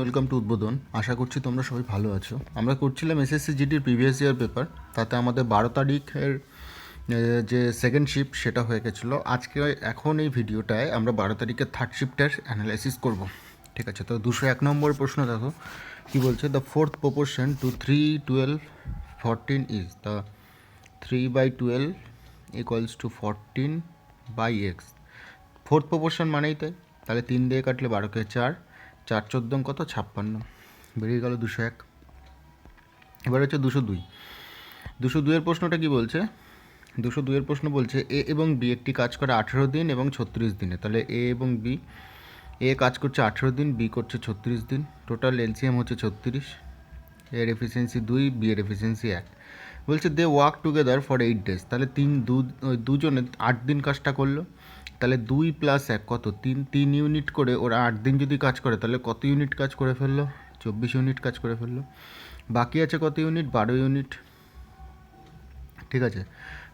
Welcome to উদ্বোধন। আশা করছি তোমরা সবাই ভালো আছো। আমরা করছিলাম এসএসসি জিডির প্রিভিয়াস ইয়ার পেপার, তাতে আমাদের 12 তারিখের যে সেকেন্ড শিফট সেটা হয়ে গেছিলো। এখন এই ভিডিওটায় আমরা 12 তারিখের থার্ড শিফটের অ্যানালাইসিস করব। ঠিক আছে, তো 201 নম্বর প্রশ্ন দেখো কি বলছে। The fourth proportion two 3, 12, 14 is the 3/12 equals to 14/x। Fourth proportion মানেই তাই, তাহলে 3 দিয়ে কাটলে 12কে 4, 4 14 কত 56, বেরিয়ে গেল 201। এবার হচ্ছে 202 প্রশ্নটা কি বলছে। 202 প্রশ্ন বলছে এ এবং বি একটি কাজ করে 18 দিন এবং 36 দিনে। তাহলে এ এবং বি, এ কাজ করছে 18 দিন, বি করছে 36 দিন, টোটাল এলসিএম হচ্ছে 36। এর এফিসিয়েন্সি 2, বি এর এফিসিয়েন্সি 1। বলছে they work together for 8 days. তাহলে দুজনে 8 দিন কাজটা করলো। তাহলে 2 + 1 কত, 3 ইউনিট করে ওরা 8 দিন যদি কাজ করে তাহলে কত ইউনিট কাজ করে ফেললো? 24 ইউনিট কাজ করে ফেললো। বাকি আছে কত ইউনিট? 12 ইউনিট। ঠিক আছে,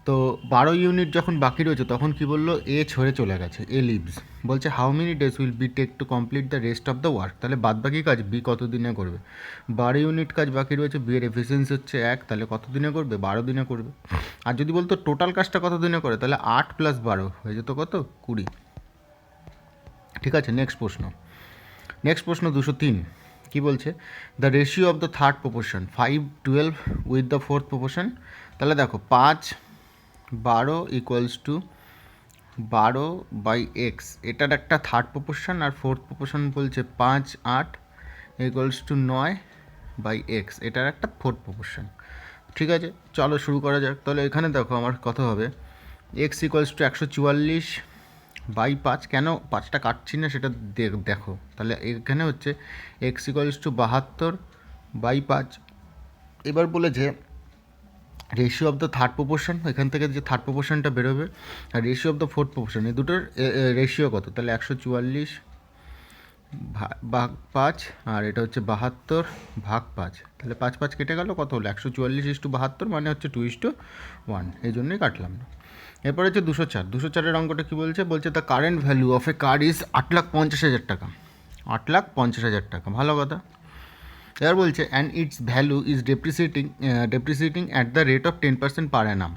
তো 12 ইউনিট যখন বাকি রয়েছে তখন কি বললো? এ ছেড়ে চলে গেছে, এ লিভস। বলছে how many days will be take to complete the rest of the work. তাহলে বাদ বাকি কাজ বি কত দিনে করবে? 12 ইউনিট কাজ বাকি রয়েছে, বি এর এফিসিয়েন্সি হচ্ছে 1, তাহলে কত দিনে করবে? 12 দিনে করবে। আর যদি বলতো টোটাল কাজটা কত দিনে করে, তাহলে 8 + 12 হয়ে যেত কত? 20। ঠিক আছে, নেক্সট প্রশ্ন 203 কি বলছে। The ratio of the third proportion 5/12 with the fourth proportion. তাহলে দেখো 5/12 ইকুয়ালস টু 12/x, এটার একটা থার্ড প্রপোর্শন। আর ফোর্থ প্রপোর্শন বলছে 5/8 ইকুয়ালস টু 9/x, এটার একটা ফোর্থ প্রপোর্শন। ঠিক আছে, চলো শুরু করা যাক। তাহলে এখানে দেখো আমার কত হবে, x ইকুয়ালস টু 144/5। কেন 5টা কাটছি না সেটা দেখো। তাহলে এখানে হচ্ছে x ইকুয়ালস টু 72/5। এবার বলেছে ratio of the third proportion, এখান থেকে যে থার্ড প্রপোর্শনটা বেরোবে, আর ratio of the fourth proportion, এই দুটোর রেশিও কত? তাহলে 144/5, আর এটা হচ্ছে 72/5। তাহলে 5 কেটে গেল, কত হলো? 144/72, মানে হচ্ছে 2:1, এই জন্যই কাটলাম না। এরপর হচ্ছে 204 অঙ্কটা কী বলছে। বলছে the current value of a car is 8,50,000 টাকা। 8,50,000 টাকা, ভালো কথা। এবার বলছে and its value is depreciating at the rate of 10% per annum.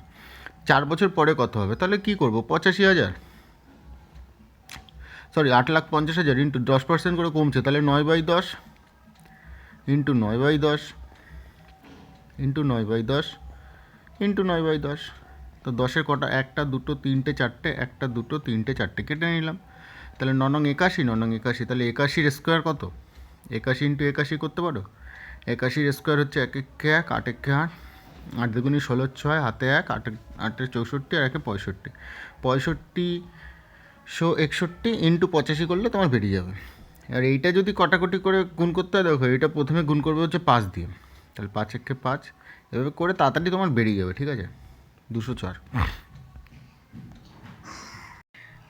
4 বছর পরে কত হবে? তাহলে কী করবো? 85,000, সরি 8,50,000 ইন্টু 10% করে কমছে, তাহলে 9/10 ইন্টু 9/10 ইন্টু 9/10 ইন্টু 9/10। তো 10-এর কটা? 1, 2, 3, 4, 1, 2, 3, 4 কেটে নিলাম। তাহলে 9 × 81, তাহলে 81-র স্কোয়ার কত? 81 ইন্টু 81 করতে পারো? 81-র স্কোয়ার হচ্ছে 1 1 1, 8 1 8, 8 2 16 6, হাতে 1, 8 8 64, আর 1 65। 6561 ইন্টু 85 করলে তোমার বেরিয়ে যাবে। আর এইটা যদি কটাকটি করে গুণ করতে হয়, দেখো এটা প্রথমে গুণ করবে হচ্ছে 5 দিয়ে, তাহলে 5 1 5, এভাবে করে তাড়াতাড়ি তোমার বেরিয়ে যাবে। ঠিক আছে, 204।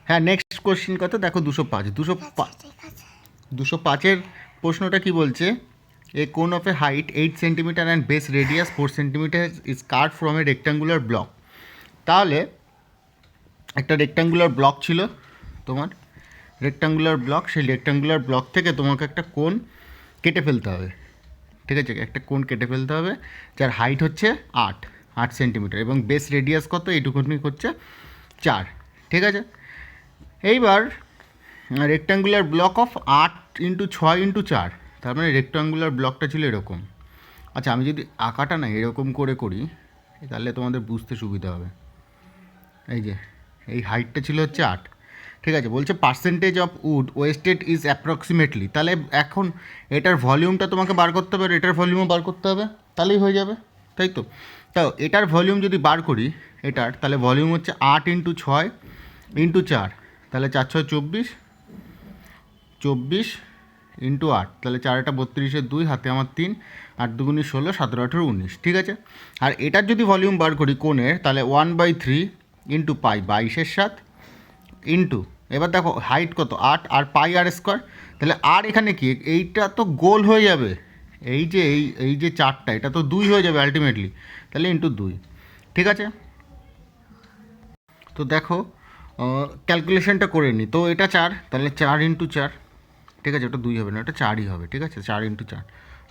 হ্যাঁ, নেক্সট কোশ্চিন কত দেখো, 205-এর প্রশ্নটা কি বলছে। এ কোন of A height 8 centimetre and base radius 4 centimetre is curved from a rectangular block. তাহলে একটা রেক্ট্যাঙ্গুলার ব্লক ছিল তোমার, রেক্ট্যাঙ্গুলার ব্লক, সেই রেক্ট্যাঙ্গুলার ব্লক থেকে তোমাকে একটা কোণ কেটে ফেলতে হবে। ঠিক আছে, একটা কোণ কেটে ফেলতে হবে যার হাইট হচ্ছে 8 সেন্টিমিটার এবং বেস রেডিয়াস কত? এইটুকুনি হচ্ছে 4। ঠিক আছে, এইবার রেক্ট্যাঙ্গুলার ব্লক অফ 8 × 6 × 4, তার মানে রেক্ট্যাঙ্গুলার ব্লকটা ছিল এরকম। আচ্ছা, আমি যদি আঁকাটা না এরকম করে করি তাহলে তোমাদের বুঝতে সুবিধা হবে। এই যে এই হাইটটা ছিল হচ্ছে 8। ঠিক আছে, বলছে percentage of wood wasted is approximately. তাহলে এখন এটার ভলিউমটা তোমাকে বার করতে হবে, এটার ভলিউমও বার করতে হবে, তাহলেই হয়ে যাবে, তাই তো? তাও এটার ভলিউম যদি বার করি এটার, তাহলে ভলিউম হচ্ছে 8 × 6 × 4, তাহলে 4 6 24, 24 × 8, তাহলে 4 এটা 32, 2 হাতে আমার 3, 8 2 16, 17 18 19। ঠিক আছে, আর এটার যদি ভলিউম বার করি কোণের, তাহলে 1/3 × পাই, 22-এর 7 ইন্টু, এবার দেখো হাইট কত? 8, আর পাই আর স্কোয়ার। তাহলে আর এখানে কি, এইটা তো গোল হয়ে যাবে, এই যে এই যে 4টা, এটা তো 2 হয়ে যাবে আলটিমেটলি, তাহলে ইন্টু 2। ঠিক আছে, তো দেখো ক্যালকুলেশনটা করে নিই। তো এটা 4, তাহলে 4 × 4, ঠিক আছে, ওটা 2 হবে না, ওটা 4ই হবে, ঠিক আছে, 4 × 4।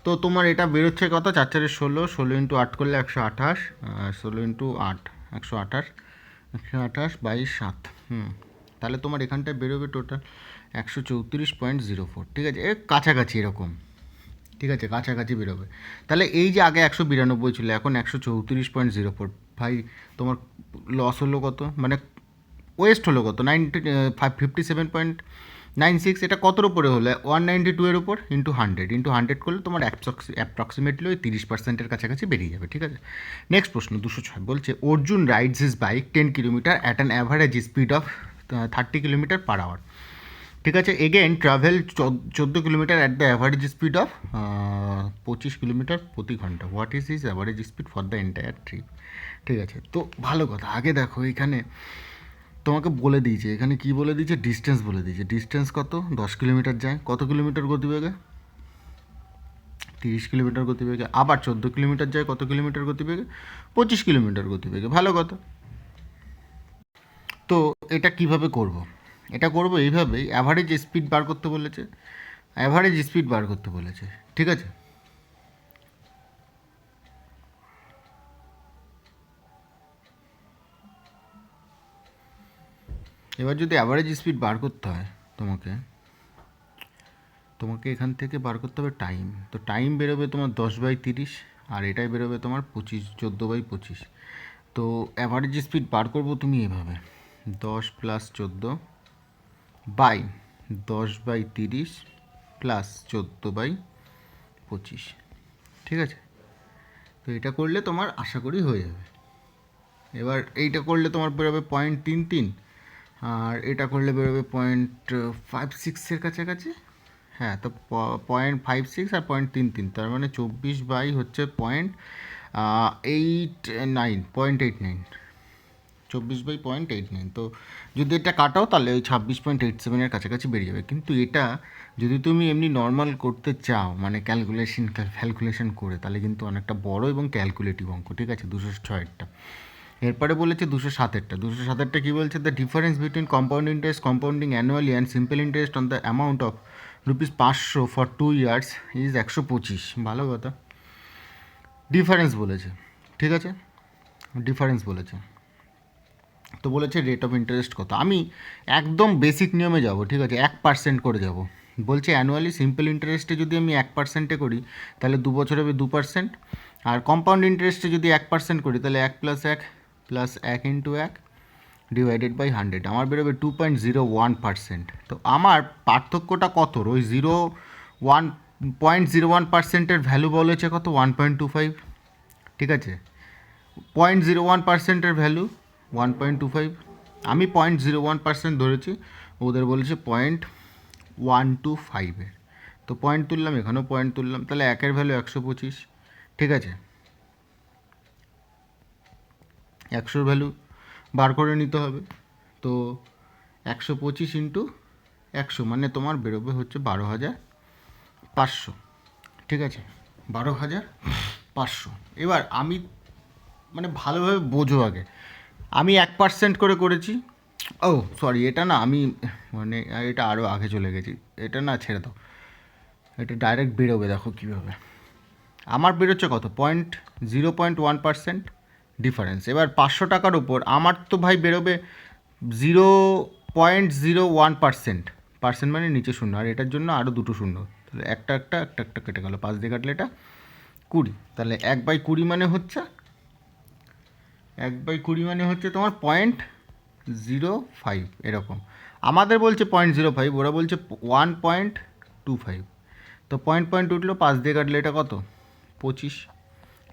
তো তোমার এটা বেরোচ্ছে কত, 4 4 16, 16 × 8 করলে 128, 16 × 8 128, 128/7। তাহলে তোমার এখানটায় বেরোবে টোটাল 134.04, ঠিক আছে, এর কাছাকাছি এরকম, ঠিক আছে, কাছাকাছি বেরোবে। তাহলে এই যে আগে 192 ছিল, এখন 134.04, ভাই তোমার লস হলো কত, মানে ওয়েস্ট হলো কত, 57.96। এটা কতর উপরে হলে 192 এর উপর ইন্টু 100 করলে তোমার অ্যাপ্রক্সিমেটলি ওই 30%-এর কাছাকাছি বেরিয়ে যাবে, ঠিক আছে। নেক্সট প্রশ্ন 206 বলছে, Arjun rides his bike 10 kilometre at an average speed of 30 kilometre per hour, ঠিক আছে, again travel 14 kilometre at the average speed of 25 kilometre প্রতি ঘন্টা, what is his average speed for the entire trip, ঠিক আছে। তো ভালো কথা, আগে দেখো এখানে তোমাকে বলে দিয়েছে, এখানে কি বলে দিয়েছে, ডিস্টেন্স বলে দিয়েছে। ডিস্টেন্স কত, 10 কিলোমিটার যায়, কত কিলোমিটার গতিবেগে, 30 কিলোমিটার গতিবেগে। আবার 14 কিলোমিটার যায়, কত কিলোমিটার গতিবেগে, 25 কিলোমিটার গতিবেগে। ভালো কথা। তো এটা কিভাবে করব, এটা করব এইভাবেই, অ্যাভারেজ স্পিড বার করতে বলেছে, অ্যাভারেজ স্পিড বার করতে বলেছে, ঠিক আছে। এবার যদি অ্যাভারেজ স্পিড বার করতে হয় তোমাকে তোমাকে এখান থেকে বার করতে হবে টাইম। তো টাইম বেরোবে তোমার 10/30, আর এটাই বেরোবে তোমার 14/25। তো অ্যাভারেজ স্পিড বার করবো তুমি এভাবে, 10 + 14/10/30 প্লাস 14/25, ঠিক আছে। তো এটা করলে তোমার আশা করি হয়ে যাবে। এবার এইটা করলে তোমার বেরোবে 0.33, আর এটা করলে বেরোবে 0.56-এর কাছাকাছি। হ্যাঁ, তো 0.56 আর 0.33, তার মানে 24 হচ্ছে 0.89, 24/0.89। তো যদি এটা কাটাও তাহলে ওই 26.87-এর কাছাকাছি বেরিয়ে যাবে। কিন্তু এটা যদি তুমি এমনি নর্মাল করতে চাও, মানে ক্যালকুলেশন করে, তাহলে কিন্তু অনেকটা বড় এবং ক্যালকুলেটিভ অঙ্ক, ঠিক আছে, 206-এরটা। এরপরে বলেছে 207-এরটা। 207-এরটা কী বলছে, the difference between compound interest compounding annually and simple interest on the amount of ₹500 for 2 years is 125। ভালো কথা, ডিফারেন্স বলেছে, ঠিক আছে, ডিফারেন্স বলেছে। তো বলেছে রেট অফ ইন্টারেস্ট কত। আমি একদম বেসিক নিয়মে যাব, ঠিক আছে, 1% করে যাব। বলছে অ্যানুয়ালি সিম্পল ইন্টারেস্টে যদি আমি 1%-এ করি তাহলে 2 বছর হবে 2%, আর কম্পাউন্ড ইন্টারেস্টে যদি 1% করি তাহলে 1 + 1 + 1 × 1 ডিভাইডেড বাই 100, আমার বেরোবে 2.01%। তো আমার পার্থক্যটা কত, ওই 0.01%-এর ভ্যালু বলেছে কত, 1.25, ঠিক আছে, 0.01%-এর ভ্যালু 1.25, আমি 0.01% ধরেছি, ওদের বলেছে 0.125-এর। তো পয়েন্ট তুললাম, এখানেও পয়েন্ট তুললাম, তাহলে 1-এর ভ্যালু 125, ঠিক আছে, 100-র ভ্যালু বার করে নিতে হবে। তো 125 × 100 মানে তোমার বেরোবে হচ্ছে 12,500, ঠিক আছে, 12,500। এবার আমি মানে ভালোভাবে বোঝো আগে, আমি 1% করে করেছি। ও সরি, এটা না আমি মানে এটা আরও আগে চলে গেছি, এটা না ছেড়ে দাও, এটা ডাইরেক্ট বেরোবে, দেখো কীভাবে আমার বেরোচ্ছে কত, 0.1% ডিফারেন্স। এবার 500 টাকার উপর আমার তো ভাই বেরোবে 0.01%, পার্সেন্ট মানে নিচে শূন্য, আর এটার জন্য আরও দুটো শূন্য, তাহলে একটা কেটে গেলো, 5 দিয়ে কাটলে এটা 20, তাহলে 1/20 মানে হচ্ছে 1/20 মানে হচ্ছে তোমার 0.05 এরকম। আমাদের বলছে 0.05, ওরা বলছে 1.25। তো পয়েন্ট উঠলো, 5 দিয়ে কাটলে এটা কত, 25।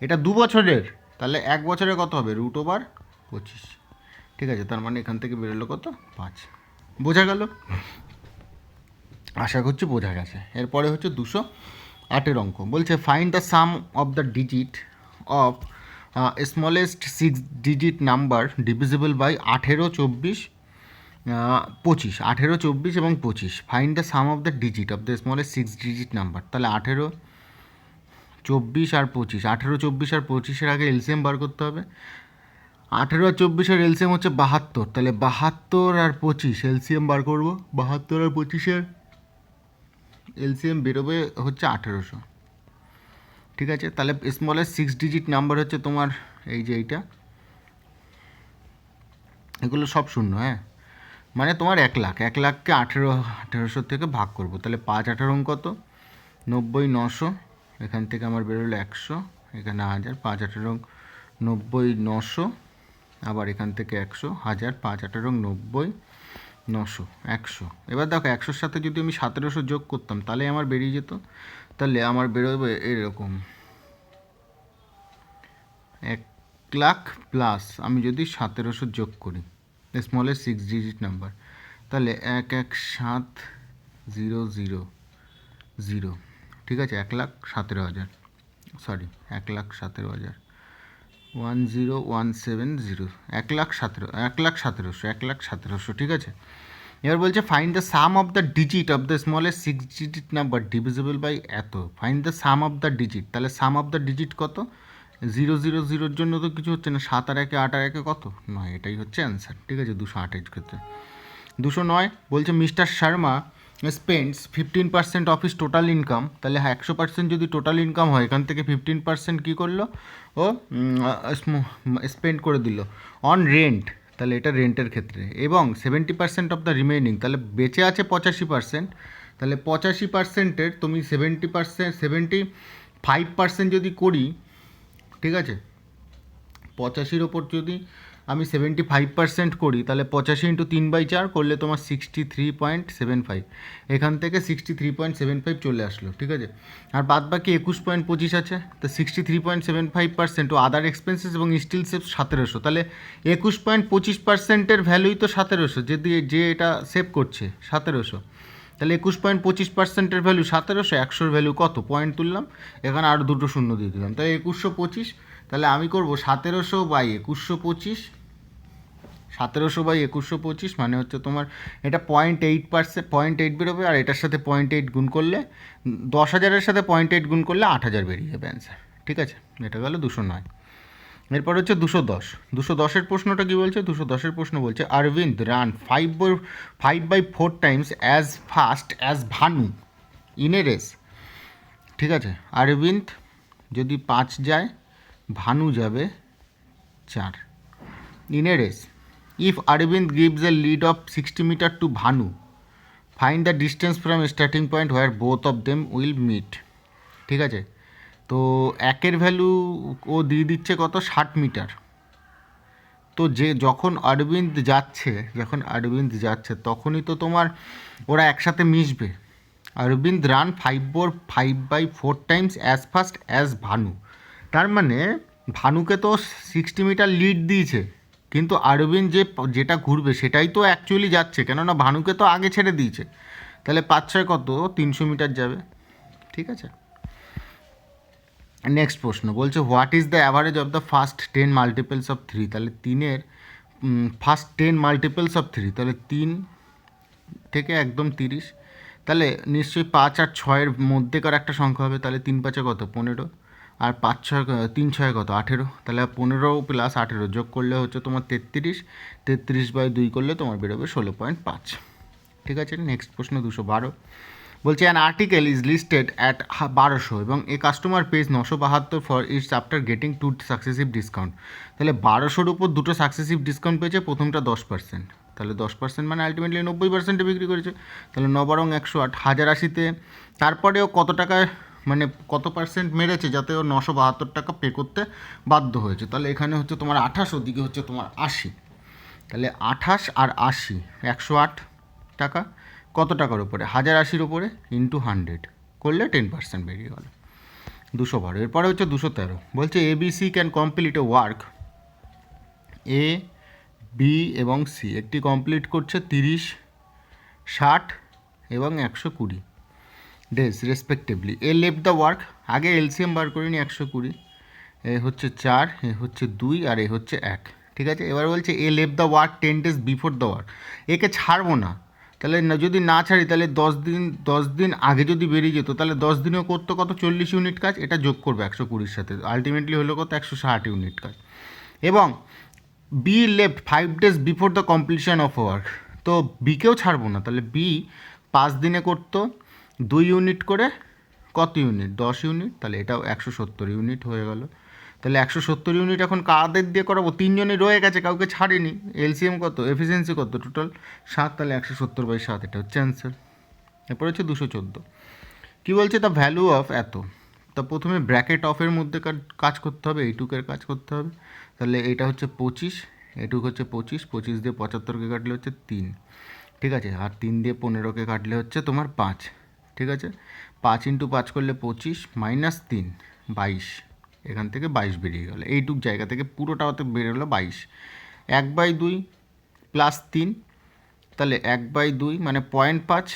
এটা 2 বছরের, তাহলে 1 বছরে কত হবে, √25, ঠিক আছে, তার মানে এখান থেকে বেরোলো কত, 5। বোঝা গেল, আশা করছি বোঝা গেছে। এরপরে হচ্ছে 208-এর অঙ্ক, বলছে find the sum of the digit of smallest 6 digit number divisible by 18, 24, 25, 18, 24 এবং 25। Find the sum of the digit of the smallest 6 digit number. তাহলে 18, 24 আর 25, 18, 24 আর 25-এর আগে এলসিএম বার করতে হবে। 18 আর 24-এর এলসিএম হচ্ছে 72, তাহলে 72 আর 25 এলসিএম বার করবো। 72 আর 25-এর এলসিএম বেরোবে হচ্ছে 1800। ঠিক আছে, তাহলে স্মলের 6 ডিজিট নাম্বার হচ্ছে তোমার এই যে এইটা, এগুলো সব শূন্য। হ্যাঁ, মানে তোমার 1,00,000কে 1800 থেকে ভাগ করবো, তাহলে 5×18 কত, 90, 900, এখান থেকে আমার বেরোলো 100, এখানে 1000, 5×18 90, 900, আবার এখান থেকে 100, 1000, 5×18 90, 900, 100। এবার দেখো 100-র সাথে যদি আমি 1700 যোগ করতাম তাহলে আমার বেরিয়ে যেত, তাহলে আমার বেরোবে এরকম 1,00,000 প্লাস আমি যদি 1700 যোগ করি স্মলের 6 ডিজিট নাম্বার, তাহলে 1,17,000, ঠিক আছে, 1,17,000, সরি 1,17,000, 10,170, 1,17,000, ঠিক আছে। এবার বলছে find the sum of the digit of the smallest 6 digit number divisible by এত, find the sum of the digit, তাহলে সাম অফ দ্য ডিজিট কত, 0,0,0 জন্য তো কিছু হচ্ছে না, 7 আর 1, 8 আর 1 কত, 9, এটাই হচ্ছে অ্যান্সার। ঠিক আছে, 208 ক্ষেত্রে 209। বলছে mister Sharma spends 15% of his total income, তাহলে 100% যদি টোটাল ইনকাম হয় এখান থেকে 15% কী করলো ও স্পেন্ড করে দিল অন রেন্ট, তাহলে এটা রেন্টের ক্ষেত্রে, এবং 70% অফ দ্য রিমেইনিং, তাহলে বেঁচে আছে 85%, তাহলে 85%-এর তুমি 75% যদি করি, ঠিক আছে, 85-র ওপর যদি আমি 75% করি, তাহলে 85 × 3/4 করলে তোমার 63.75, এখান থেকে 63.75 চলে আসলো। ঠিক আছে, আর বাদ বাকি 21.25 আছে, তো 63.75% ও আদার এক্সপেন্সেস এবং স্টিল সেভ 1700, তাহলে 21.25%-এর ভ্যালুই তো 1700, যে এটা সেভ করছে 1700, তাহলে 21.25%-এর ভ্যালু 1700, 100-র ভ্যালু কত, পয়েন্ট তুললাম, এখানে আরও দুটো শূন্য দিয়ে দিলাম, তাই 2125। তাহলে আমি করবো 1700/2125, 1700/2125 মানে হচ্ছে তোমার এটা 0.8%, 0.8 বেরোবে, আর এটার সাথে 0.8 গুণ করলে 10,000-এর সাথে 0.8 গুণ করলে 8,000 বেরিয়ে যাবে অ্যান্সার। ঠিক আছে, এটা গেল 209। এরপর হচ্ছে 210। 210-এর প্রশ্নটা কী বলছে, 210-এর প্রশ্ন বলছে Arvind run 5/4 times as fast as Bhanu in a race. ঠিক আছে, অরবিন্দ যদি 5 যায়, ভানু যাবে 4 in a race. If Arvind gives a lead of 60 metre to Bhanu, find the distance from starting point where both of them will meet. ঠিক আছে, তো একের ভ্যালু ও দিয়ে দিচ্ছে কত, 60 মিটার। তো যখন অরবিন্দ যাচ্ছে তখনই তো তোমার ওরা একসাথে মিশবে। Arvind run 5/4 times as fast as Bhanu, তার মানে ভানুকে তো 60 মিটার লিড দিয়েছে, কিন্তু অরবিন্দ যেটা ঘুরবে সেটাই তো অ্যাকচুয়ালি যাচ্ছে, কেননা ভানুকে তো আগে ছেড়ে দিয়েছে, তাহলে 5/6 কত, 300 মিটার যাবে। ঠিক আছে, নেক্সট প্রশ্ন বলছে what is the average of the first 10 multiples of 3, তাহলে 3-এর ফার্স্ট 10 মাল্টিপলস অফ 3, তাহলে 3 থেকে একদম 30, তাহলে নিশ্চয়ই 5 আর 6-এর মধ্যেকার একটা সংখ্যা হবে, তাহলে 3×5 কত, 15, আর 3×6 কত, 18, তাহলে 15 প্লাস 18 যোগ করলে হচ্ছে তোমার 33, 33/2 করলে তোমার বেরোবে 16.5। ঠিক আছে, নেক্সট প্রশ্ন 212 বলছে an article is listed at 1200 এবং a customer pays 972 for its after getting 2 successive discount, তাহলে 1200-র উপর দুটো সাকসেসিভ ডিসকাউন্ট পেয়েছে, প্রথমটা 10%, তাহলে 10% মানে আলটিমেটলি 90%-এ বিক্রি করেছে, তাহলে 9 × 108, 1080-তে তারপরেও কত টাকা, মানে কত পার্সেন্ট মেরেছে যাতে ও 972 টাকা পে করতে বাধ্য হয়েছে, তাহলে এখানে হচ্ছে তোমার 28, ওদিকে হচ্ছে তোমার 80, তাহলে 28 আর 80, 108 টাকা, কত টাকার উপরে, 1080-র উপরে ইন্টু 100 করলে 10% বেরিয়ে গেল, 212। এরপরে হচ্ছে 213, বলছে ABC can complete a work, A B এবং সি একটি কমপ্লিট করছে 30, 60 এবং 120 days respectively. A left the work, আগে এলসিএম বার করিনি, 120, এ হচ্ছে 4, এ হচ্ছে 2, আর এ হচ্ছে 1। ঠিক আছে, এবার বলছে a left the work 10 days before the work, একে ছাড়বো না, তাহলে যদি না ছাড়ি তাহলে 10 দিন আগে যদি বেরিয়ে যেত, তাহলে 10 দিনেও করতো কত, 40 ইউনিট কাজ, এটা যোগ করবে 120-র সাথে, আলটিমেটলি হলো কত, 160 ইউনিট কাজ। এবং be left 5 days before the completion of work, তো বিকেও ছাড়বো না, তাহলে বি 5 দিনে করতো 2 ইউনিট করে কত ইউনিট? 10 ইউনিট, তাহলে এটাও 170 ইউনিট হয়ে গেল। তাহলে 170 ইউনিট এখন কাদের দিয়ে করাবো? 3 জনই রয়ে গেছে, কাউকে ছাড়িনি। এলসিএম কত, এফিসিয়েন্সি কত? টোটাল 7, তাহলে 170/7, এটা হচ্ছে অ্যান্সার। এরপর হচ্ছে 214, কী বলছে? দ্য ভ্যালু অফ এত। তা প্রথমে ব্র্যাকেট অফের মধ্যে কাজ করতে হবে, এইটুকের কাজ করতে হবে। তাহলে এটা হচ্ছে 25, এটুক হচ্ছে 25, 25 দিয়ে 75কে কাটলে হচ্ছে 3, ঠিক আছে। আর 3 দিয়ে 15কে কাটলে হচ্ছে তোমার 5, ঠিক আছে। 5 × 5 করলে 25 মাইনাস 3, 22। এখান থেকে 22 বেরিয়ে গেলো, এইটুক জায়গা থেকে পুরোটাতে বেরিয়ে গেলো 22। 1/2 প্লাস 3, তাহলে 1/2 মানে 0.5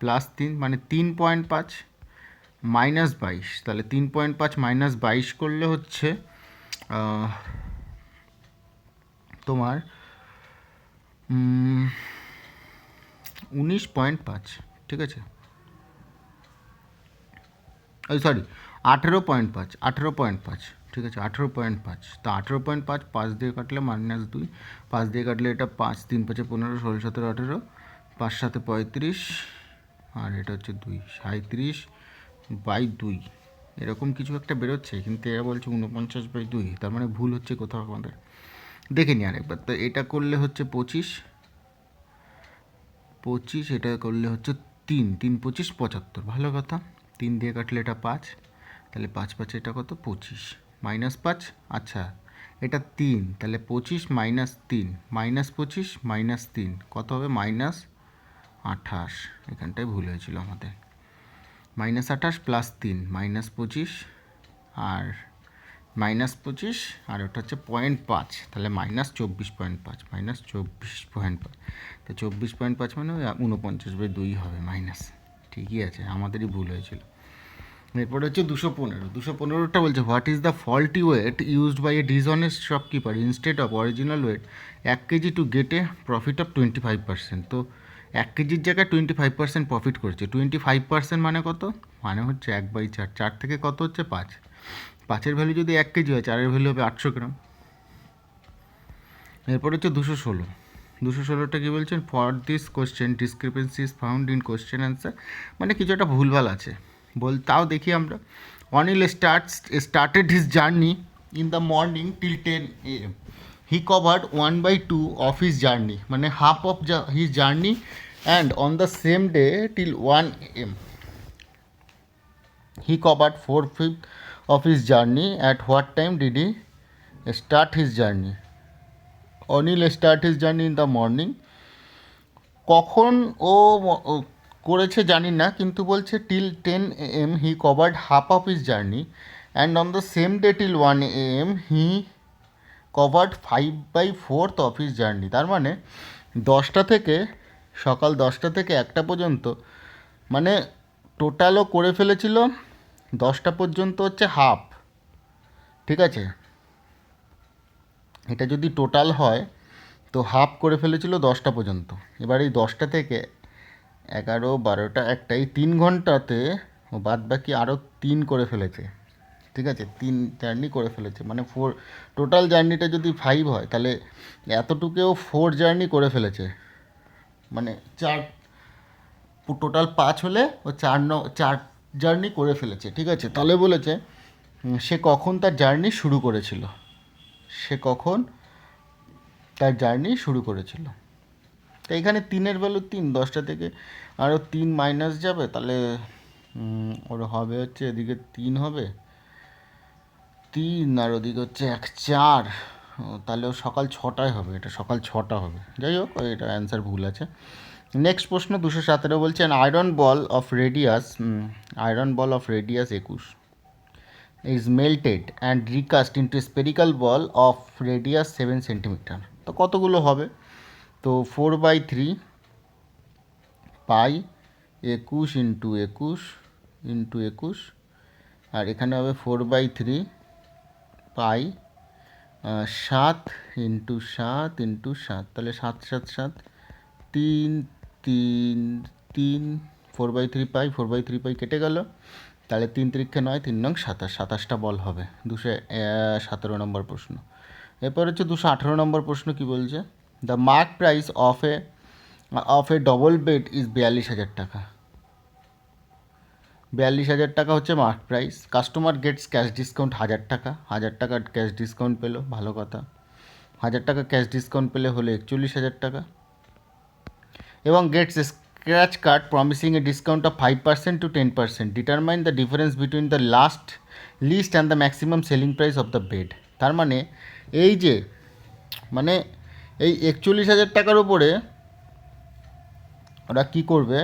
প্লাস 3 মানে 3.5 মাইনাস 22, তাহলে 3.5 মাইনাস 22 করলে হচ্ছে তোমার 19.5, ঠিক আছে। ওই সরি 18.5, 18.5, ঠিক আছে, 18.5। তো 18.5 5 দিয়ে কাটলে -2, 5 দিয়ে কাটলে এটা 5, 3 5 15, 16 17 18, 5 7 35, আর এটা হচ্ছে 2, 37/2, এরকম কিছু একটা বেরোচ্ছে, কিন্তু এরা বলছে 49/2, তার মানে ভুল হচ্ছে কোথাও আমাদের। দেখে নি আরেকবার। তো এটা করলে হচ্ছে 25, এটা করলে হচ্ছে 3, 3 25 75, ভালো কথা। 3 দিয়ে কাটলে এটা 5, তাহলে 5 5 এটা কত? 25 মাইনাস 5, আচ্ছা এটা 3, তাহলে 25 মাইনাস 3 মাইনাস 25 মাইনাস 3 কত হবে? -28, এখানটায় ভুল হয়েছিল আমাদের। -28 প্লাস 3 -25, আর -25, আর ওটা হচ্ছে 0.5, তাহলে -24.5, -24.5, তো 24.5 মানে 49/2 হবে মাইনাস, ঠিকই আছে, আমাদেরই ভুল হয়েছিল। এরপরে হচ্ছে 215টা বলছে what is the faulty weight used by a dishonest shopkeeper instead of original weight 1 kg to get a profit of 25%। তো 1 কেজির জায়গায় 25% প্রফিট করছে। 25% মানে কত? মানে হচ্ছে 1/4, 4 থেকে কত হচ্ছে? 5, 5-এর ভ্যালু যদি 1 কেজি হয়, 4-এর ভ্যালু হবে 800 গ্রাম। এরপর হচ্ছে 216টা কী বলছেন? For this question discrepancy is found in question answer, মানে কিছু একটা ভুলভাল আছে। তাও দেখি আমরা। Anil started his journey in the morning till 10 AM. He covered 1/2 of his journey, মানে half of his journey, and on the same day till 1 AM. He covered 4/5 of his journey. At what time did he start his journey? Anil start his journey in the morning. কখন ও করেছে জানি না, কিন্তু বলছে till 10 AM he covered half of his journey, and on the same day till 1 AM he covered 5/4 of his journey. তার মানে 10টা থেকে, সকাল 10টা থেকে 1টা পর্যন্ত, মানে টোটালও করে ফেলেছিল 10টা পর্যন্ত হচ্ছে হাফ, ঠিক আছে। এটা যদি টোটাল হয় তো হাফ করে ফেলেছিল 10টা পর্যন্ত। এবার এই 10টা থেকে 11 12টা 1টা, এই 3 ঘন্টাতে বাদ বাকি আরও 3 করে ফেলেছে, ঠিক আছে। 3 জার্নি করে ফেলেছে, মানে 4, টোটাল জার্নিটা যদি 5 হয় তাহলে এতটুকুও 4 জার্নি করে ফেলেছে, মানে 4, টোটাল 5 হলে ও 4 জার্নি করে ফেলেছে, ঠিক আছে। তাহলে বলেছে সে কখন তার জার্নি শুরু করেছিল, সে কখন তার জার্নি শুরু করেছিল। তো এখানে 3-এর ভ্যালু 3, 10টা থেকে আরও 3 মাইনাস যাবে, তাহলে ওর হবে হচ্ছে এদিকে 3 হবে, 3 আর ওদিকে হচ্ছে 1 4, তাহলে ও সকাল 6টায় হবে, এটা সকাল 6টা হবে। যাই হোক, এটা অ্যান্সার ভুল আছে। নেক্সট প্রশ্ন 217 বলছেন iron ball of radius 21 is melted and recast into a spherical ball of radius 7 centimetre. তো কতগুলো হবে? তো 4/3 পাই 21 ইন্টু 21, আর এখানে হবে 4/3 পাই 7 ইন্টু 7, তাহলে 7 7 7 3 3 3, 4/3 পাই 4/3 পাই কেটে গেল, তাহলে 3 3 9, 3 নং 27, 27টা বল হবে। 217 নম্বর প্রশ্ন। এরপর হচ্ছে 218 নম্বর প্রশ্ন কি বলছে? The mark price of a double bed is 42,000 টাকা। 42,000 টাকা হচ্ছে mark price. Customer gets cash discount 1,000 টাকা, 1,000 টাকা ক্যাশ ডিসকাউন্ট পেলো, ভালো কথা। 1,000 টাকা ক্যাশ ডিসকাউন্ট পেলে হলো 41,000 টাকা। এবং gets scratch card promising a discount of 5% to 10%, determine the difference between the list and the maximum selling price of the bed. তার মানে এই যে মানে এই 41,000 টাকার উপরে ওরা কী করবে,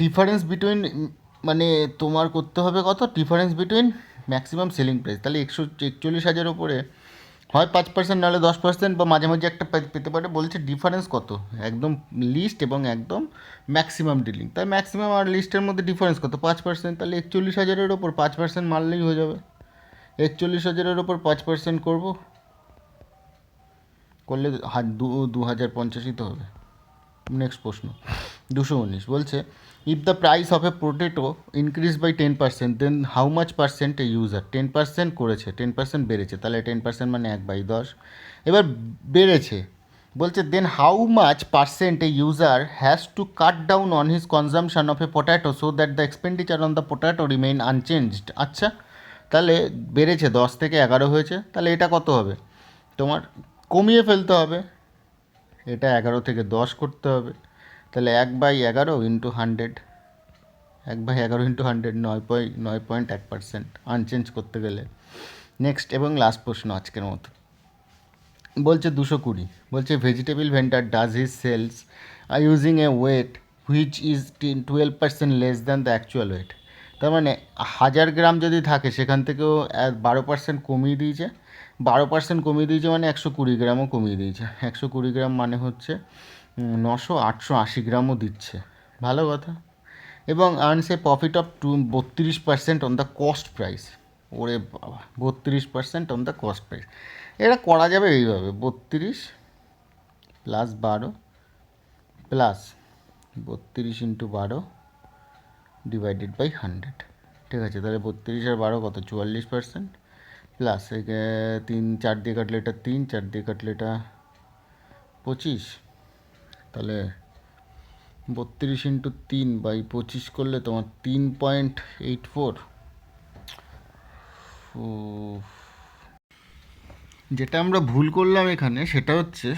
ডিফারেন্স বিটুইন মানে তোমার করতে হবে কত, difference between maximum selling price. তাহলে 41,000 উপরে হয় 5% নাহলে 10% বা মাঝে মাঝে একটা পেতে পারে। বলছে ডিফারেন্স কত, একদম লিস্ট এবং একদম ম্যাক্সিমাম ডিলিং। তাই ম্যাক্সিমাম আর লিস্টের মধ্যে ডিফারেন্স কত, 5%। তাহলে 41,000 ওপর 5% মারলেই হয়ে যাবে। 41,000 ওপর 5% করবো, করলে 2,050ই তো হবে। নেক্সট প্রশ্ন 219 বলছে, if the price of a potato increase by 10%, then how much percent a user, 10% করেছে, 10% বেড়েছে, তাহলে 10% মানে 1/10। এবার বেড়েছে, বলছে then how much percent a user has to cut down on his consumption of a potato so that the expenditure on the potato remain unchanged. আচ্ছা, তাহলে বেড়েছে 10 থেকে 11 হয়েছে, তাহলে এটা কত হবে, তোমার কমিয়ে ফেলতে হবে, এটা 11 থেকে 10 করতে হবে। তাহলে 1/11 ইন্টু 100, 1/11 ইন্টু 100, 9.1% আনচেঞ্জ করতে গেলে। নেক্সট এবং লাস্ট প্রশ্ন আজকের মতো, বলছে 220, বলছে vegetable vendor does his sales using a weight which is 12% less than the actual weight. তার মানে 1000 গ্রাম যদি থাকে সেখান থেকেও 12% কমিয়ে দিয়েছে। 12% কমিয়ে দিয়েছে মানে 120 গ্রামও কমিয়ে দিয়েছে। 120 গ্রাম মানে হচ্ছে 880 গ্রামও দিচ্ছে, ভালো কথা। এবং earns A profit of 32% on the cost price. ওরে বাবা, 32% অন দ্য কস্ট প্রাইস। এটা করা যাবে এইভাবে, 32 plus 12 plus 32 into 12 divided by 100। ঠিক আছে, তাহলে 32 আর 12 কত, 44%, প্লাস 3 4 দিয়ে কাটলে এটা 3, 4 দিয়ে কাটলে এটা 25, তাহলে 32 ইন্টু 3/25 করলে তোমার 3.84। যেটা আমরা ভুল করলাম এখানে সেটা হচ্ছে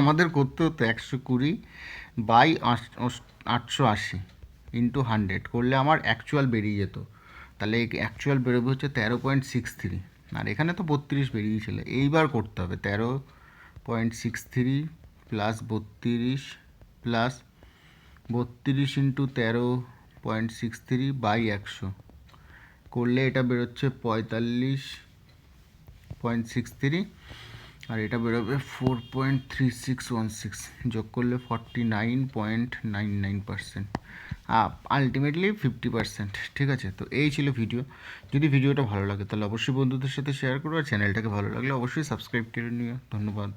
আমাদের করতে হতো 120/880 ইন্টু 100 করলে আমার অ্যাকচুয়াল বেরিয়ে যেত। তাহলে অ্যাকচুয়াল বেরোবে হচ্ছে 13.63, আর এখানে তো 32 বেরিয়েছিল। এইবার করতে হবে 13.63 প্লাস 32 প্লাস 32 ইন্টু 13.63/100 করলে এটা বেরোচ্ছে 45.63, আর এটা বেরোবে 4.3616, যোগ করলে 49.99%, আলটিমেটলি 50%। ঠিক আছে, তো এই ছিল ভিডিও। যদি ভিডিওটা ভালো লাগে তাহলে অবশ্যই বন্ধুদের সাথে শেয়ার করো, আর চ্যানেলটাকে ভালো লাগলে অবশ্যই সাবস্ক্রাইব করে নিও। ধন্যবাদ।